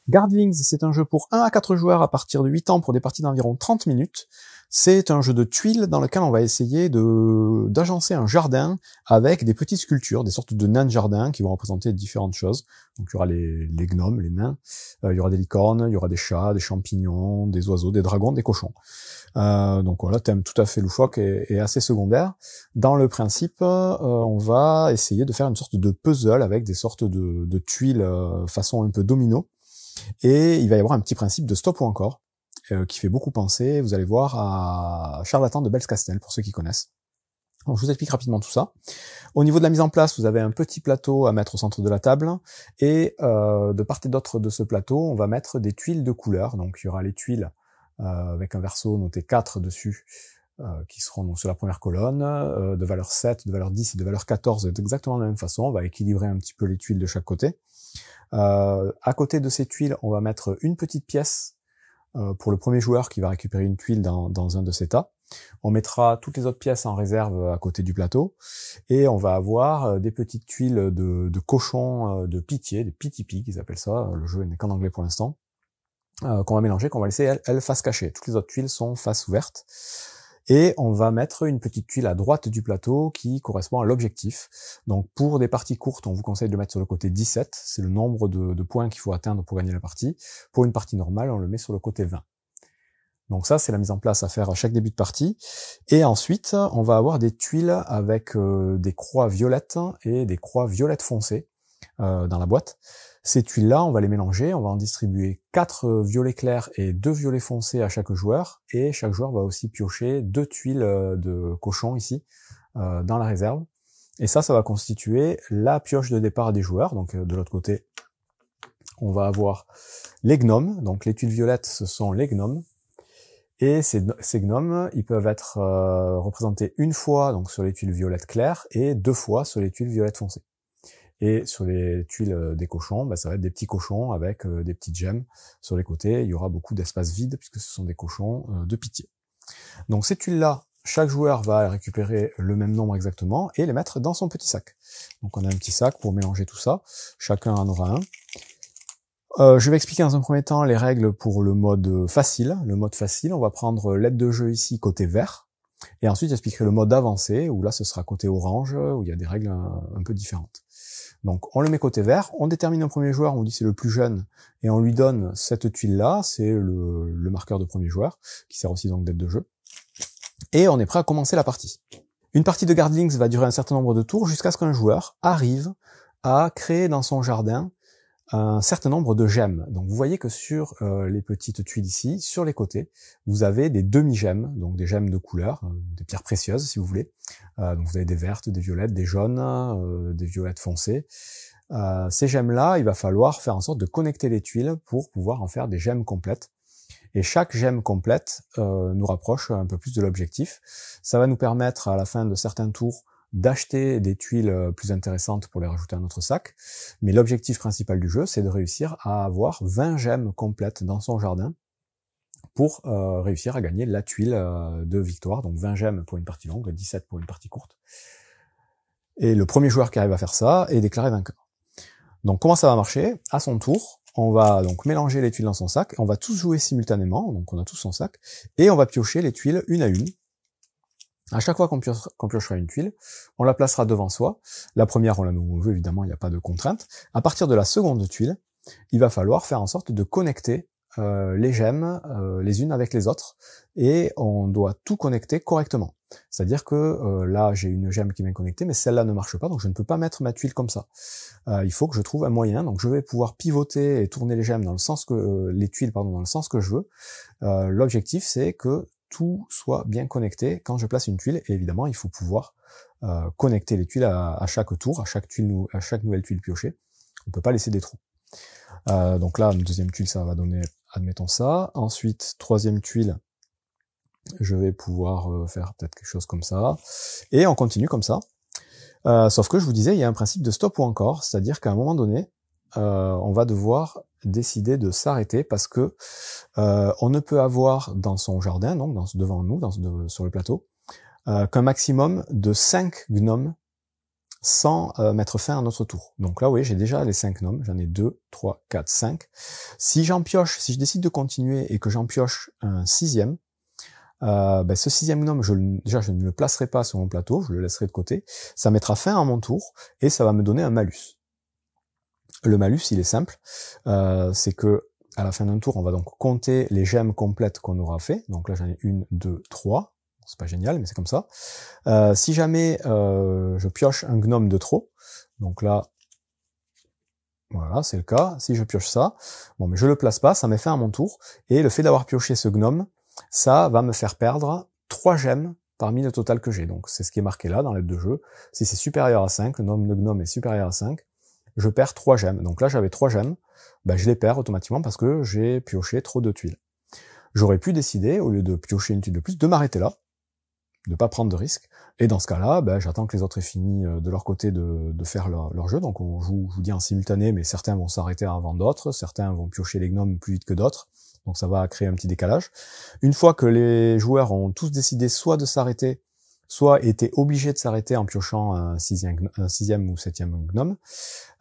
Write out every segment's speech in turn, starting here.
Guardlings, c'est un jeu pour 1 à 4 joueurs à partir de 8 ans pour des parties d'environ 30 minutes. C'est un jeu de tuiles dans lequel on va essayer d'agencer un jardin avec des petites sculptures, des sortes de nains de jardin qui vont représenter différentes choses. Donc il y aura les gnomes, les nains, il y aura des licornes, il y aura des chats, des champignons, des oiseaux, des dragons, des cochons. Donc voilà, thème tout à fait loufoque et assez secondaire. Dans le principe, on va essayer de faire une sorte de puzzle avec des sortes de tuiles façon un peu domino. Et il va y avoir un petit principe de stop ou encore, qui fait beaucoup penser, vous allez voir, à Charlatan de Bels-Castel, pour ceux qui connaissent. Donc, je vous explique rapidement tout ça. Au niveau de la mise en place, vous avez un petit plateau à mettre au centre de la table, et de part et d'autre de ce plateau, on va mettre des tuiles de couleur. Donc il y aura les tuiles avec un verso noté 4 dessus, qui seront donc sur la première colonne, de valeur 7, de valeur 10 et de valeur 14, exactement de la même façon. On va équilibrer un petit peu les tuiles de chaque côté. À côté de ces tuiles, on va mettre une petite pièce pour le premier joueur qui va récupérer une tuile dans un de ces tas. On mettra toutes les autres pièces en réserve à côté du plateau, et on va avoir des petites tuiles de cochons de pitié, des pity pigs, ils appellent ça, le jeu n'est qu'en anglais pour l'instant, qu'on va mélanger, qu'on va laisser elles face cachée. Toutes les autres tuiles sont face ouverte. Et on va mettre une petite tuile à droite du plateau qui correspond à l'objectif. Donc pour des parties courtes, on vous conseille de mettre sur le côté 17, c'est le nombre de points qu'il faut atteindre pour gagner la partie. Pour une partie normale, on le met sur le côté 20. Donc ça, c'est la mise en place à faire à chaque début de partie. Et ensuite, on va avoir des tuiles avec des croix violettes et des croix violettes foncées dans la boîte. Ces tuiles-là, on va les mélanger, on va en distribuer 4 violets clairs et 2 violets foncés à chaque joueur, et chaque joueur va aussi piocher 2 tuiles de cochon ici, dans la réserve. Et ça va constituer la pioche de départ des joueurs. Donc de l'autre côté, on va avoir les gnomes, donc les tuiles violettes, ce sont les gnomes. Et ces gnomes, ils peuvent être représentés une fois donc sur les tuiles violettes claires et 2 fois sur les tuiles violettes foncées. Et sur les tuiles des cochons, ça va être des petits cochons avec des petites gemmes. Sur les côtés, il y aura beaucoup d'espace vide puisque ce sont des cochons de pitié. Donc ces tuiles-là, chaque joueur va récupérer le même nombre exactement et les mettre dans son petit sac. Donc on a un petit sac pour mélanger tout ça. Chacun en aura un. Je vais expliquer dans un premier temps les règles pour le mode facile. Le mode facile, on va prendre l'aide de jeu ici côté vert. Et ensuite, j'expliquerai le mode avancé, où là, ce sera côté orange, où il y a des règles un peu différentes. Donc, on le met côté vert, on détermine un premier joueur, on dit c'est le plus jeune, et on lui donne cette tuile-là, c'est le marqueur de premier joueur, qui sert aussi donc d'aide de jeu. Et on est prêt à commencer la partie. Une partie de Guardlings va durer un certain nombre de tours, jusqu'à ce qu'un joueur arrive à créer dans son jardin un certain nombre de gemmes. Donc vous voyez que sur les petites tuiles ici, sur les côtés, vous avez des demi-gemmes, donc des gemmes de couleur, des pierres précieuses si vous voulez. Donc vous avez des vertes, des violettes, des jaunes, des violettes foncées. Ces gemmes-là, il va falloir faire en sorte de connecter les tuiles pour pouvoir en faire des gemmes complètes. Et chaque gemme complète nous rapproche un peu plus de l'objectif. Ça va nous permettre à la fin de certains tours d'acheter des tuiles plus intéressantes pour les rajouter à notre sac. Mais l'objectif principal du jeu, c'est de réussir à avoir 20 gemmes complètes dans son jardin pour réussir à gagner la tuile de victoire. Donc 20 gemmes pour une partie longue, 17 pour une partie courte. Et le premier joueur qui arrive à faire ça est déclaré vainqueur. Donc comment ça va marcher? À son tour, on va donc mélanger les tuiles dans son sac, on va tous jouer simultanément, donc on a tous son sac, et on va piocher les tuiles une à une. À chaque fois qu'on piochera une tuile, on la placera devant soi. La première, on la met où on veut, évidemment, il n'y a pas de contrainte. À partir de la seconde tuile, il va falloir faire en sorte de connecter les gemmes les unes avec les autres, et on doit tout connecter correctement. C'est-à-dire que là, j'ai une gemme qui m'est connectée, mais celle-là ne marche pas, donc je ne peux pas mettre ma tuile comme ça. Il faut que je trouve un moyen, donc je vais pouvoir pivoter et tourner les gemmes dans le sens que les tuiles, pardon, dans le sens que je veux. L'objectif, c'est que tout soit bien connecté quand je place une tuile, et évidemment il faut pouvoir connecter les tuiles à chaque tour, à chaque nouvelle tuile piochée. On peut pas laisser des trous. Donc là, une deuxième tuile, ça va donner, admettons ça. Ensuite, troisième tuile, je vais pouvoir faire peut-être quelque chose comme ça, et on continue comme ça. Sauf que je vous disais, il y a un principe de stop ou encore, c'est-à-dire qu'à un moment donné, on va devoir décider de s'arrêter parce que on ne peut avoir dans son jardin, donc devant nous, sur le plateau, qu'un maximum de 5 gnomes sans mettre fin à notre tour. Donc là, vous voyez, j'ai déjà les 5 gnomes, j'en ai 2, 3, 4, 5. Si j'en pioche, si je décide de continuer et que j'en pioche un 6e, ce 6e gnome, déjà je ne le placerai pas sur mon plateau, je le laisserai de côté, ça mettra fin à mon tour, et ça va me donner un malus. Le malus, il est simple, c'est que à la fin d'un tour, on va donc compter les gemmes complètes qu'on aura fait, donc là j'en ai 1, 2, 3, c'est pas génial, mais c'est comme ça. Si jamais je pioche un gnome de trop, donc là, voilà, c'est le cas, si je pioche ça, bon, mais je le place pas, ça met fin à mon tour, et le fait d'avoir pioché ce gnome, ça va me faire perdre 3 gemmes parmi le total que j'ai. Donc c'est ce qui est marqué là dans l'aide de jeu. Si c'est supérieur à 5, le nombre de gnomes est supérieur à 5, je perds 3 gemmes. Donc là j'avais 3 gemmes, je les perds automatiquement parce que j'ai pioché trop de tuiles. J'aurais pu décider, au lieu de piocher une tuile de plus, de m'arrêter là, de pas prendre de risque, et dans ce cas-là, j'attends que les autres aient fini de leur côté de faire leur jeu, donc on joue, je vous dis, en simultané, mais certains vont s'arrêter avant d'autres, certains vont piocher les gnomes plus vite que d'autres, donc ça va créer un petit décalage. Une fois que les joueurs ont tous décidé soit de s'arrêter, soit été obligés de s'arrêter en piochant un 6e ou 7e gnome,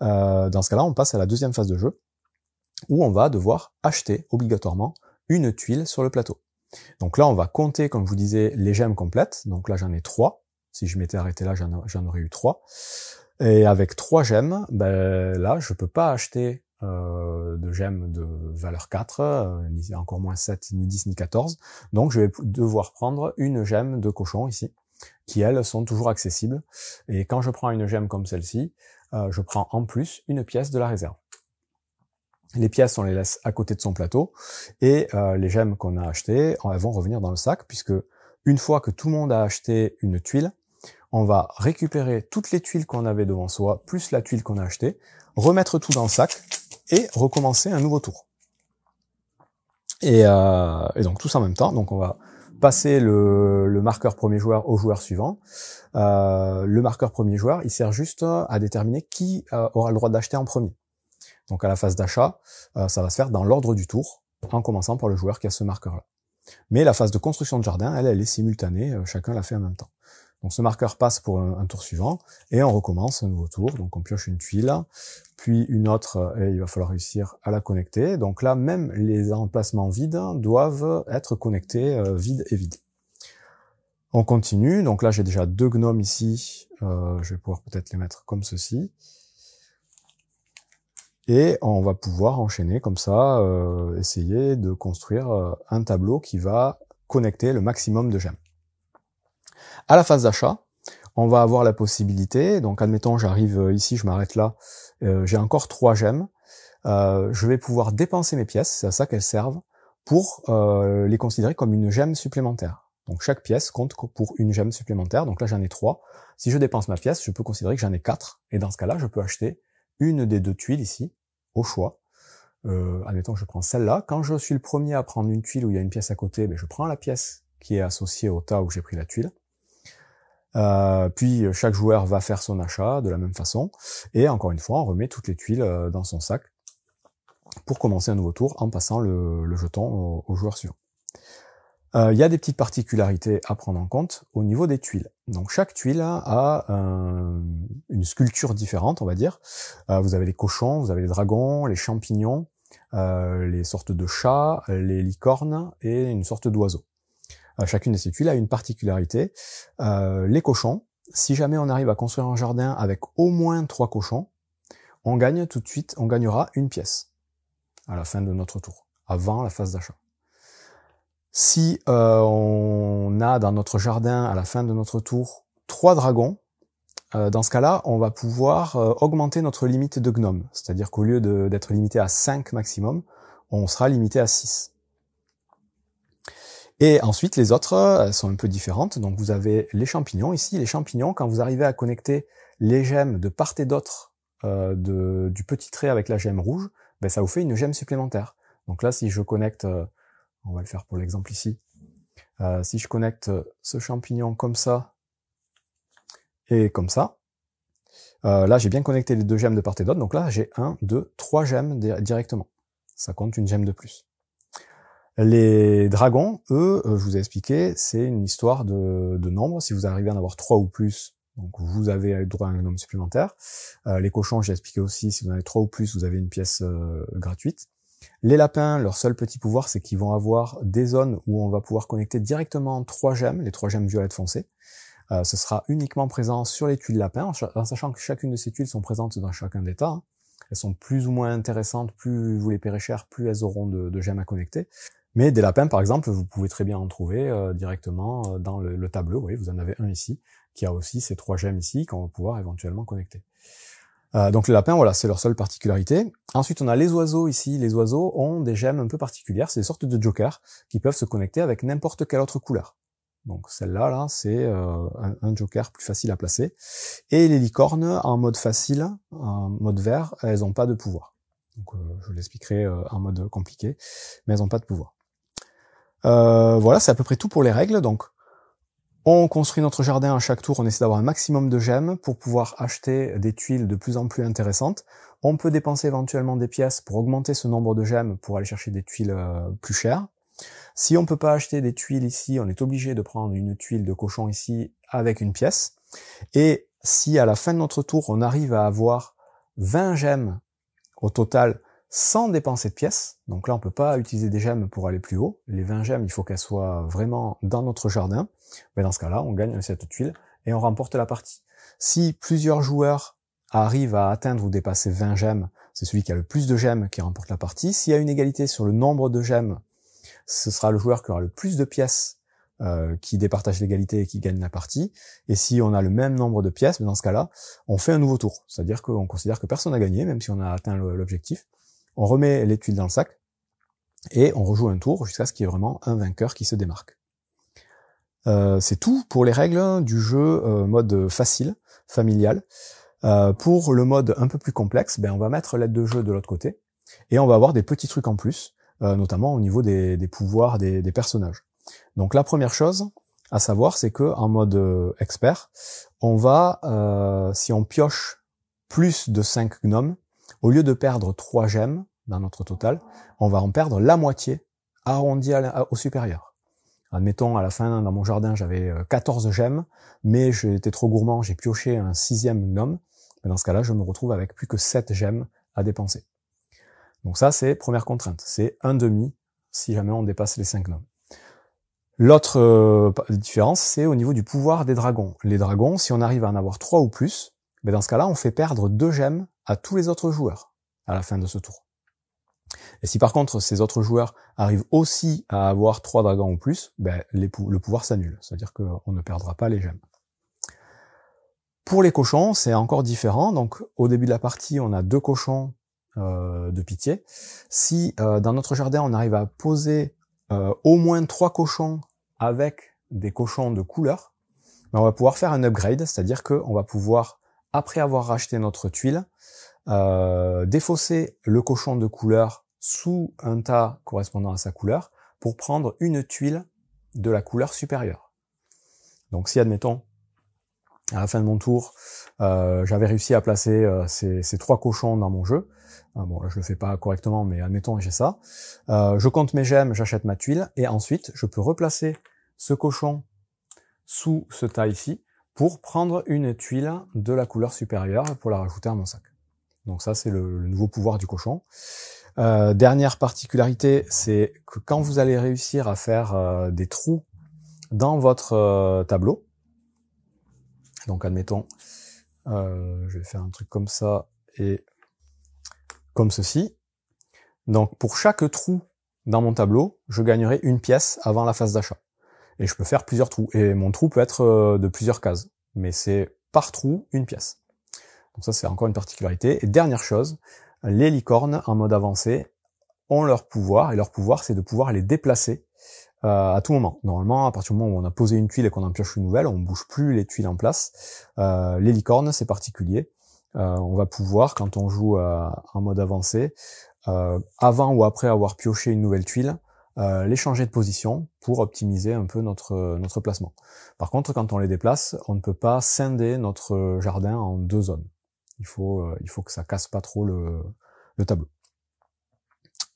dans ce cas-là, on passe à la deuxième phase de jeu, où on va devoir acheter obligatoirement une tuile sur le plateau. Donc là, on va compter, comme je vous disais, les gemmes complètes. Donc là, j'en ai 3. Si je m'étais arrêté là, j'en aurais eu 3. Et avec 3 gemmes, là, je peux pas acheter de gemmes de valeur 4, ni encore moins 7, ni 10, ni 14. Donc je vais devoir prendre une gemme de cochon ici, qui elles sont toujours accessibles. Et quand je prends une gemme comme celle-ci, je prends en plus une pièce de la réserve. Les pièces, on les laisse à côté de son plateau, et les gemmes qu'on a achetées, elles vont revenir dans le sac, puisque une fois que tout le monde a acheté une tuile, on va récupérer toutes les tuiles qu'on avait devant soi, plus la tuile qu'on a achetée, remettre tout dans le sac, et recommencer un nouveau tour. Et donc tout ça en même temps, donc on va passer le marqueur premier joueur au joueur suivant. Le marqueur premier joueur, il sert juste à déterminer qui aura le droit d'acheter en premier. Donc à la phase d'achat, ça va se faire dans l'ordre du tour, en commençant par le joueur qui a ce marqueur-là. Mais la phase de construction de jardin, elle est simultanée, chacun l'a fait en même temps. Donc ce marqueur passe pour un tour suivant, et on recommence un nouveau tour. Donc on pioche une tuile, puis une autre, et il va falloir réussir à la connecter. Donc là, même les emplacements vides doivent être connectés vide et vide. On continue, donc là j'ai déjà 2 gnomes ici, je vais pouvoir peut-être les mettre comme ceci. Et on va pouvoir enchaîner comme ça, essayer de construire un tableau qui va connecter le maximum de gemmes. À la phase d'achat, on va avoir la possibilité, donc admettons j'arrive ici, je m'arrête là, j'ai encore 3 gemmes, je vais pouvoir dépenser mes pièces, c'est à ça qu'elles servent, pour les considérer comme une gemme supplémentaire. Donc chaque pièce compte pour une gemme supplémentaire, donc là j'en ai 3. Si je dépense ma pièce, je peux considérer que j'en ai 4, et dans ce cas-là, je peux acheter une des 2 tuiles ici, au choix. Admettons que je prends celle-là. Quand je suis le premier à prendre une tuile où il y a une pièce à côté, je prends la pièce qui est associée au tas où j'ai pris la tuile. Puis chaque joueur va faire son achat de la même façon. Et encore une fois, on remet toutes les tuiles dans son sac pour commencer un nouveau tour en passant le jeton au joueur suivant. Il y a des petites particularités à prendre en compte au niveau des tuiles. Donc chaque tuile a une sculpture différente, on va dire. Vous avez les cochons, vous avez les dragons, les champignons, les sortes de chats, les licornes et une sorte d'oiseau. Chacune de ces tuiles a une particularité. Les cochons, si jamais on arrive à construire un jardin avec au moins 3 cochons, on gagne tout de suite, on gagnera une pièce à la fin de notre tour, avant la phase d'achat. Si on a dans notre jardin, à la fin de notre tour, 3 dragons, dans ce cas-là, on va pouvoir augmenter notre limite de gnomes. C'est-à-dire qu'au lieu d'être limité à 5 maximum, on sera limité à 6. Et ensuite, les autres sont un peu différentes. Donc vous avez les champignons ici. Les champignons, quand vous arrivez à connecter les gemmes de part et d'autre du petit trait avec la gemme rouge, ça vous fait une gemme supplémentaire. Donc là, si je connecte... on va le faire pour l'exemple ici. Si je connecte ce champignon comme ça et comme ça, là j'ai bien connecté les 2 gemmes de part et d'autre, donc là j'ai 1, 2, 3 gemmes directement. Ça compte une gemme de plus. Les dragons, eux, je vous ai expliqué, c'est une histoire de nombre. Si vous arrivez à en avoir 3 ou plus, Donc vous avez droit à un gnome supplémentaire. Les cochons, j'ai expliqué aussi, si vous en avez 3 ou plus, vous avez une pièce gratuite. Les lapins, leur seul petit pouvoir, c'est qu'ils vont avoir des zones où on va pouvoir connecter directement 3 gemmes, les 3 gemmes violettes foncées. Ce sera uniquement présent sur les tuiles lapins, en sachant que chacune de ces tuiles sont présentes dans chacun des tas. Elles sont plus ou moins intéressantes, plus vous les paierez cher, plus elles auront de gemmes à connecter. Mais des lapins, par exemple, vous pouvez très bien en trouver directement dans le tableau. Oui, vous en avez un ici, qui a aussi ces 3 gemmes ici, qu'on va pouvoir éventuellement connecter. Donc les lapins, voilà, c'est leur seule particularité. Ensuite, on a les oiseaux ici. Les oiseaux ont des gemmes un peu particulières. C'est des sortes de jokers qui peuvent se connecter avec n'importe quelle autre couleur. Donc celle-là, là, c'est un joker plus facile à placer. Et les licornes, en mode facile, en mode vert, elles n'ont pas de pouvoir. Donc je l'expliquerai en mode compliqué, mais elles n'ont pas de pouvoir. Voilà, c'est à peu près tout pour les règles. Donc on construit notre jardin à chaque tour, on essaie d'avoir un maximum de gemmes pour pouvoir acheter des tuiles de plus en plus intéressantes. On peut dépenser éventuellement des pièces pour augmenter ce nombre de gemmes pour aller chercher des tuiles plus chères. Si on peut pas acheter des tuiles ici, on est obligé de prendre une tuile de cochon ici avec une pièce. Et si à la fin de notre tour, on arrive à avoir 20 gemmes au total sans dépenser de pièces, donc là on peut pas utiliser des gemmes pour aller plus haut, les 20 gemmes il faut qu'elles soient vraiment dans notre jardin, mais dans ce cas-là on gagne cette tuile et on remporte la partie. Si plusieurs joueurs arrivent à atteindre ou dépasser 20 gemmes, c'est celui qui a le plus de gemmes qui remporte la partie. S'il y a une égalité sur le nombre de gemmes, ce sera le joueur qui aura le plus de pièces qui départage l'égalité et qui gagne la partie. Et si on a le même nombre de pièces, dans ce cas-là, on fait un nouveau tour. C'est-à-dire qu'on considère que personne n'a gagné, même si on a atteint l'objectif. On remet les tuiles dans le sac et on rejoue un tour jusqu'à ce qu'il y ait vraiment un vainqueur qui se démarque. C'est tout pour les règles du jeu mode facile, familial. Pour le mode un peu plus complexe, on va mettre l'aide de jeu de l'autre côté et on va avoir des petits trucs en plus, notamment au niveau des pouvoirs des personnages. Donc la première chose à savoir, c'est que en mode expert, on va, si on pioche plus de 5 gnomes, au lieu de perdre 3 gemmes dans notre total, on va en perdre la moitié, arrondi au supérieur. Admettons, à la fin, dans mon jardin, j'avais 14 gemmes, mais j'étais trop gourmand, j'ai pioché un 6e gnome. Mais dans ce cas-là, je me retrouve avec plus que 7 gemmes à dépenser. Donc ça, c'est première contrainte. C'est un demi si jamais on dépasse les 5 gnomes. L'autre différence, c'est au niveau du pouvoir des dragons. Les dragons, si on arrive à en avoir 3 ou plus, dans ce cas-là, on fait perdre 2 gemmes à tous les autres joueurs à la fin de ce tour. Et si par contre ces autres joueurs arrivent aussi à avoir 3 dragons ou plus, le pouvoir s'annule. C'est-à-dire qu'on ne perdra pas les gemmes. Pour les cochons, c'est encore différent. Donc au début de la partie, on a 2 cochons de pitié. Si dans notre jardin, on arrive à poser au moins 3 cochons avec des cochons de couleur, on va pouvoir faire un upgrade, c'est-à-dire qu'on va pouvoir, après avoir racheté notre tuile, défausser le cochon de couleur sous un tas correspondant à sa couleur pour prendre une tuile de la couleur supérieure. Donc si, admettons, à la fin de mon tour, j'avais réussi à placer ces 3 cochons dans mon jeu, bon là je le fais pas correctement, mais admettons j'ai ça, je compte mes gemmes, j'achète ma tuile, et ensuite je peux replacer ce cochon sous ce tas ici pour prendre une tuile de la couleur supérieure pour la rajouter à mon sac. Donc ça c'est le nouveau pouvoir du cochon. Dernière particularité, c'est que quand vous allez réussir à faire des trous dans votre tableau, donc admettons, je vais faire un truc comme ça et comme ceci. Donc pour chaque trou dans mon tableau, je gagnerai une pièce avant la phase d'achat. Et je peux faire plusieurs trous. Et mon trou peut être de plusieurs cases. Mais c'est par trou, une pièce. Donc ça, c'est encore une particularité. Et dernière chose, les licornes en mode avancé ont leur pouvoir. Et leur pouvoir, c'est de pouvoir les déplacer à tout moment. Normalement, à partir du moment où on a posé une tuile et qu'on en pioche une nouvelle, on ne bouge plus les tuiles en place. Les licornes, c'est particulier. On va pouvoir, quand on joue en mode avancé, avant ou après avoir pioché une nouvelle tuile, les changer de position pour optimiser un peu notre placement. Par contre, quand on les déplace, on ne peut pas scinder notre jardin en 2 zones. Il faut que ça casse pas trop le tableau.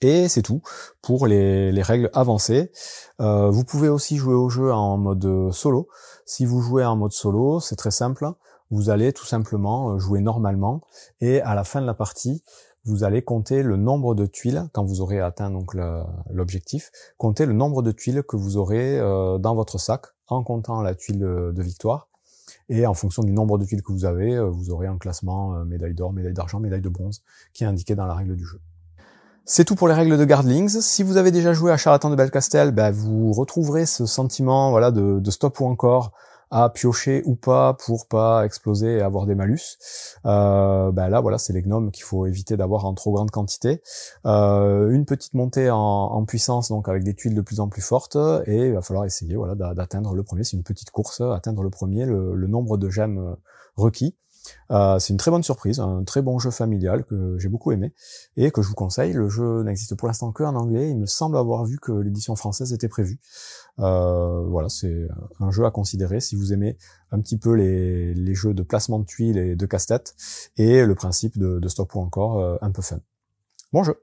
Et c'est tout pour les règles avancées. Vous pouvez aussi jouer au jeu en mode solo. Si vous jouez en mode solo, c'est très simple. vous allez tout simplement jouer normalement, et à la fin de la partie, vous allez compter le nombre de tuiles, quand vous aurez atteint donc l'objectif, compter le nombre de tuiles que vous aurez dans votre sac, en comptant la tuile de victoire, et en fonction du nombre de tuiles que vous avez, vous aurez un classement médaille d'or, médaille d'argent, médaille de bronze, qui est indiqué dans la règle du jeu. C'est tout pour les règles de Gardlings. Si vous avez déjà joué à Charlatan de Belcastel, vous retrouverez ce sentiment voilà de stop ou encore à piocher ou pas pour pas exploser et avoir des malus. Là voilà, c'est les gnomes qu'il faut éviter d'avoir en trop grande quantité. Une petite montée en puissance, donc avec des tuiles de plus en plus fortes, et il va falloir essayer voilà d'atteindre le premier. C'est une petite course, atteindre le premier, le nombre de gemmes requis. C'est une très bonne surprise, un très bon jeu familial que j'ai beaucoup aimé et que je vous conseille. Le jeu n'existe pour l'instant qu'en anglais. Il me semble avoir vu que l'édition française était prévue. Voilà, c'est un jeu à considérer si vous aimez un petit peu les jeux de placement de tuiles et de casse-tête, et le principe de stop ou encore un peu fun. Bon jeu.